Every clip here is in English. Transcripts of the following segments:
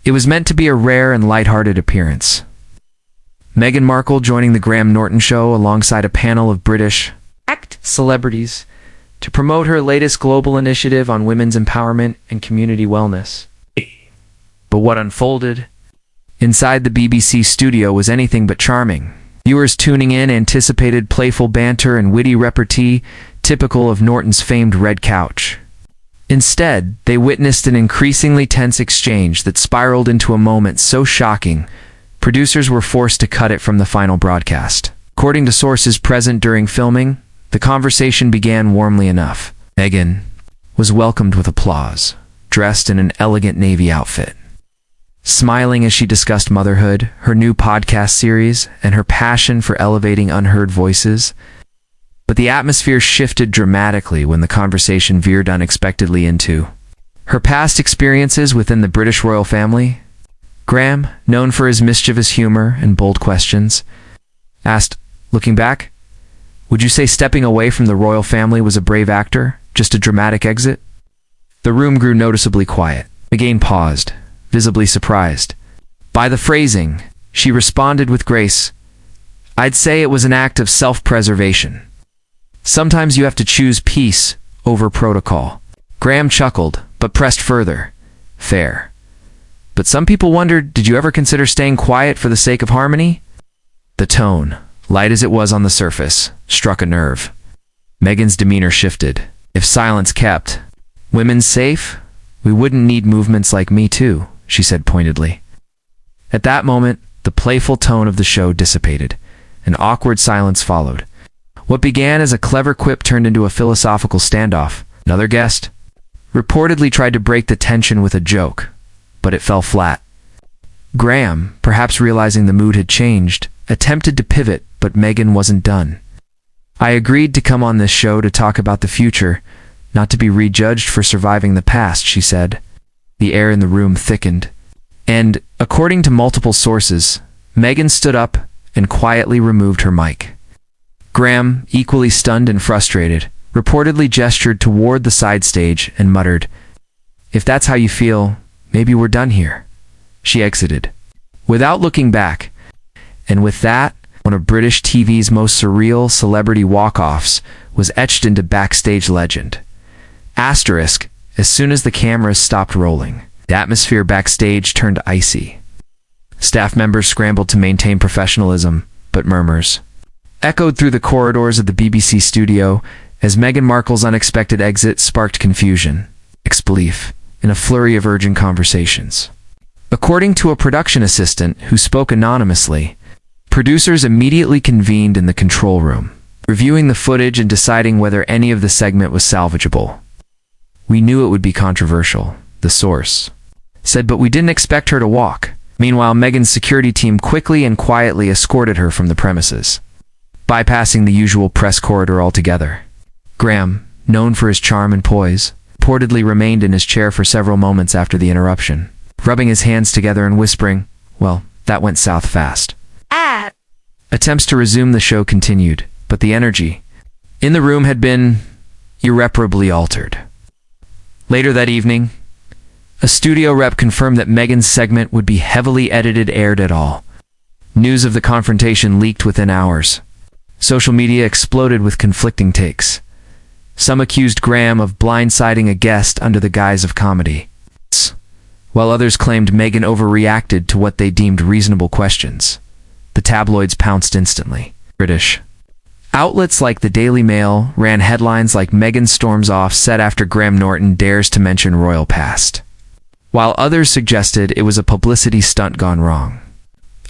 It was meant to be a rare and lighthearted appearance. Meghan Markle joining the Graham Norton Show alongside a panel of British celebrities to promote her latest global initiative on women's empowerment and community wellness. But what unfolded inside the BBC studio was anything but charming. Viewers tuning in anticipated playful banter and witty repartee typical of Norton's famed red couch. Instead, they witnessed an increasingly tense exchange that spiraled into a moment so shocking, producers were forced to cut it from the final broadcast. According to sources present during filming, the conversation began warmly enough. Meghan was welcomed with applause, dressed in an elegant navy outfit. Smiling as she discussed motherhood, her new podcast series, and her passion for elevating unheard voices. But the atmosphere shifted dramatically when the conversation veered unexpectedly into her past experiences within the British royal family. Graham, known for his mischievous humor and bold questions, asked, looking back, "Would you say stepping away from the royal family was a brave actor, just a dramatic exit?" The room grew noticeably quiet. Meghan paused, visibly surprised. By the phrasing, she responded with grace, "I'd say it was an act of self-preservation. Sometimes you have to choose peace over protocol." Graham chuckled, but pressed further. "Fair. But some people wondered, did you ever consider staying quiet for the sake of harmony?" The tone, light as it was on the surface, struck a nerve. Meghan's demeanor shifted. If silence kept women safe, we wouldn't need movements like Me Too, she said pointedly. At that moment, the playful tone of the show dissipated. An awkward silence followed. What began as a clever quip turned into a philosophical standoff. Another guest reportedly tried to break the tension with a joke, but it fell flat. Graham, perhaps realizing the mood had changed, attempted to pivot, but Meghan wasn't done. "I agreed to come on this show to talk about the future, not to be rejudged for surviving the past," she said. The air in the room thickened. And, according to multiple sources, Meghan stood up and quietly removed her mic. Graham, equally stunned and frustrated, reportedly gestured toward the side stage and muttered, "If that's how you feel, maybe we're done here." She exited, without looking back. And with that, one of British TV's most surreal celebrity walk-offs was etched into backstage legend. Asterisk, as soon as the cameras stopped rolling, the atmosphere backstage turned icy. Staff members scrambled to maintain professionalism, but murmurs echoed through the corridors of the BBC studio as Meghan Markle's unexpected exit sparked confusion, disbelief, and a flurry of urgent conversations. According to a production assistant who spoke anonymously, producers immediately convened in the control room, reviewing the footage and deciding whether any of the segment was salvageable. "We knew it would be controversial," the source said, "but we didn't expect her to walk." Meanwhile, Meghan's security team quickly and quietly escorted her from the premises, bypassing the usual press corridor altogether. Graham, known for his charm and poise, reportedly remained in his chair for several moments after the interruption, rubbing his hands together and whispering, "Well, that went south fast." Attempts to resume the show continued, but the energy in the room had been irreparably altered. Later that evening, a studio rep confirmed that Meghan's segment would be heavily edited aired at all. News of the confrontation leaked within hours. Social media exploded with conflicting takes. Some accused Graham of blindsiding a guest under the guise of comedy, while others claimed Meghan overreacted to what they deemed reasonable questions. The tabloids pounced instantly. British outlets like the Daily Mail ran headlines like "Meghan storms off set after Graham Norton dares to mention royal past," while others suggested it was a publicity stunt gone wrong.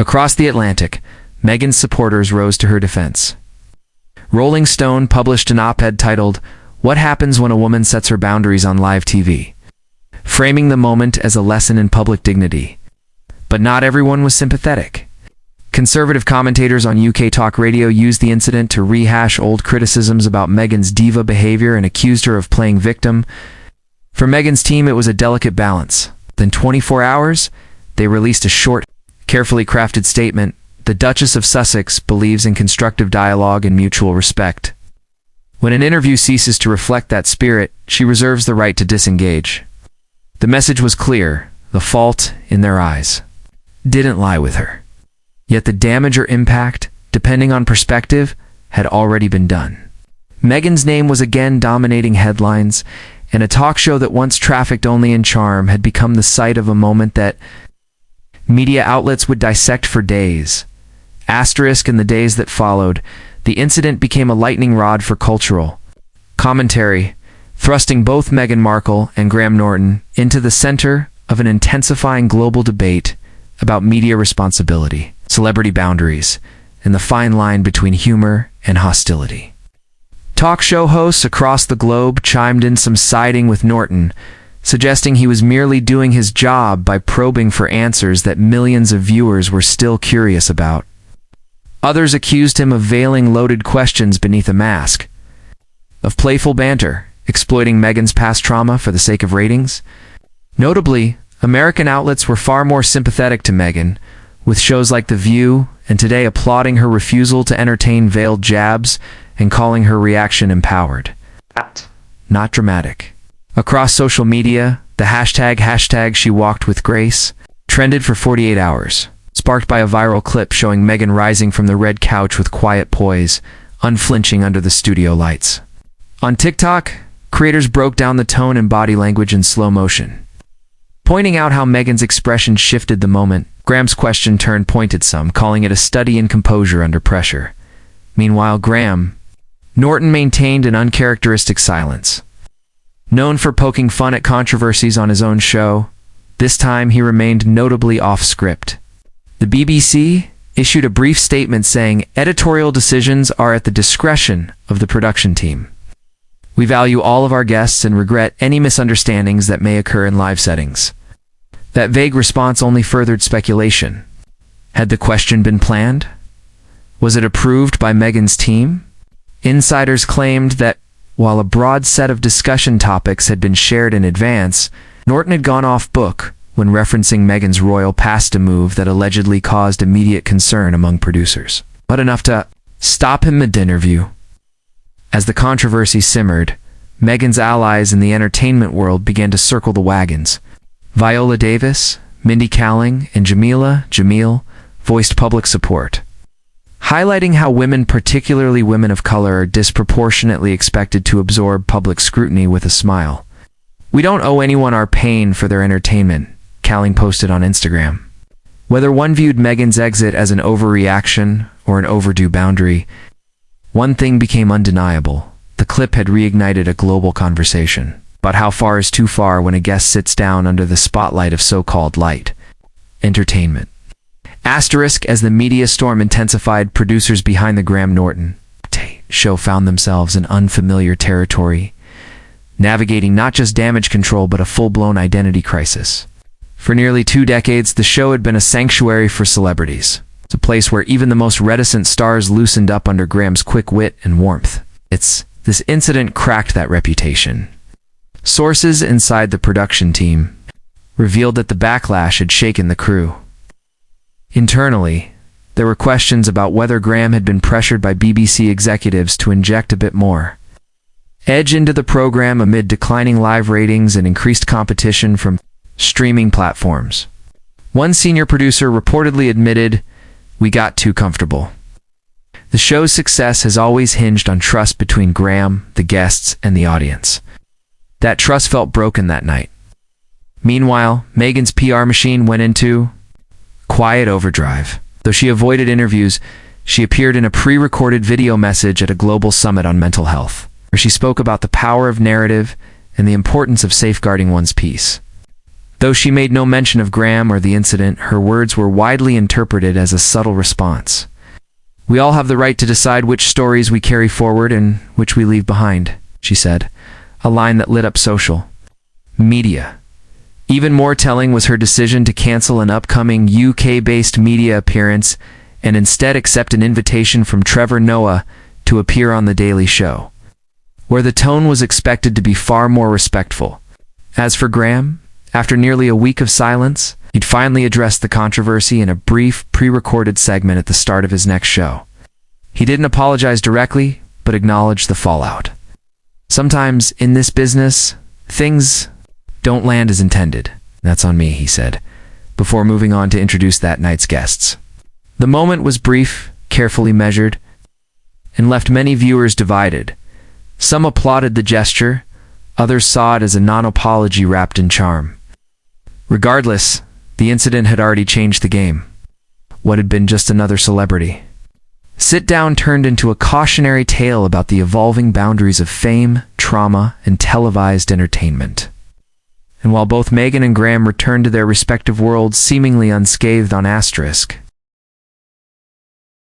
Across the Atlantic, Meghan's supporters rose to her defense. Rolling Stone published an op-ed titled, "What Happens When a Woman Sets Her Boundaries on Live TV?" framing the moment as a lesson in public dignity. But not everyone was sympathetic. Conservative commentators on UK talk radio used the incident to rehash old criticisms about Meghan's diva behavior and accused her of playing victim. For Meghan's team, it was a delicate balance. Within 24 hours, they released a short, carefully crafted statement. The Duchess of Sussex believes in constructive dialogue and mutual respect. When an interview ceases to reflect that spirit, she reserves the right to disengage. The message was clear. the fault, in their eyes, didn't lie with her. Yet the damage or impact, depending on perspective, had already been done. Meghan's name was again dominating headlines, and a talk show that once trafficked only in charm had become the site of a moment that media outlets would dissect for days. Asterisk in the days that followed, the incident became a lightning rod for cultural commentary, thrusting both Meghan Markle and Graham Norton into the center of an intensifying global debate about media responsibility, celebrity boundaries, and the fine line between humor and hostility. Talk show hosts across the globe chimed in some siding with Norton, suggesting he was merely doing his job by probing for answers that millions of viewers were still curious about. Others accused him of veiling loaded questions beneath a mask, of playful banter, exploiting Meghan's past trauma for the sake of ratings. Notably, American outlets were far more sympathetic to Meghan, with shows like The View and Today applauding her refusal to entertain veiled jabs and calling her reaction empowered, not dramatic. Across social media, the hashtag She Walked with Grace trended for 48 hours, sparked by a viral clip showing Meghan rising from the red couch with quiet poise, unflinching under the studio lights. On TikTok, creators broke down the tone and body language in slow motion, pointing out how Meghan's expression shifted the moment. Graham's question turned pointed some, calling it a study in composure under pressure. Meanwhile, Norton maintained an uncharacteristic silence. Known for poking fun at controversies on his own show, this time he remained notably off-script. The BBC issued a brief statement saying editorial decisions are at the discretion of the production team. We value all of our guests and regret any misunderstandings that may occur in live settings. That vague response only furthered speculation. Had the question been planned? Was it approved by Meghan's team? Insiders claimed that, while a broad set of discussion topics had been shared in advance, Norton had gone off-book when referencing Meghan's royal pasta move that allegedly caused immediate concern among producers, but enough to stop him mid-interview. As the controversy simmered, Meghan's allies in the entertainment world began to circle the wagons. Viola Davis, Mindy Kaling, and Jamil voiced public support, highlighting how women, particularly women of color, are disproportionately expected to absorb public scrutiny with a smile. "We don't owe anyone our pain for their entertainment," Kaling posted on Instagram. Whether one viewed Meghan's exit as an overreaction or an overdue boundary, one thing became undeniable. The clip had reignited a global conversation about how far is too far when a guest sits down under the spotlight of so-called light entertainment. Asterisk, as the media storm intensified, producers behind the Graham Norton show found themselves in unfamiliar territory, navigating not just damage control but a full-blown identity crisis. For nearly 2 decades, the show had been a sanctuary for celebrities. It's a place where even the most reticent stars loosened up under Graham's quick wit and warmth. This incident cracked that reputation. Sources inside the production team revealed that the backlash had shaken the crew. Internally, there were questions about whether Graham had been pressured by BBC executives to inject a bit more edge into the program amid declining live ratings and increased competition from streaming platforms. One senior producer reportedly admitted, "We got too comfortable." The show's success has always hinged on trust between Graham, the guests, and the audience. That trust felt broken that night. Meanwhile, Meghan's PR machine went into quiet overdrive. Though she avoided interviews, she appeared in a pre-recorded video message at a global summit on mental health, where she spoke about the power of narrative and the importance of safeguarding one's peace. Though she made no mention of Graham or the incident, her words were widely interpreted as a subtle response. "We all have the right to decide which stories we carry forward and which we leave behind," she said, a line that lit up social media. Even more telling was her decision to cancel an upcoming UK-based media appearance and instead accept an invitation from Trevor Noah to appear on The Daily Show, where the tone was expected to be far more respectful. As for Graham, after nearly a week of silence, he'd finally addressed the controversy in a brief, pre-recorded segment at the start of his next show. He didn't apologize directly, but acknowledged the fallout. Sometimes, in this business, things don't land as intended. "That's on me," he said, before moving on to introduce that night's guests. The moment was brief, carefully measured, and left many viewers divided. Some applauded the gesture, others saw it as a non-apology wrapped in charm. Regardless, the incident had already changed the game. What had been just another celebrity sit-down turned into a cautionary tale about the evolving boundaries of fame, trauma, and televised entertainment. And while both Meghan and Graham returned to their respective worlds seemingly unscathed on asterisk,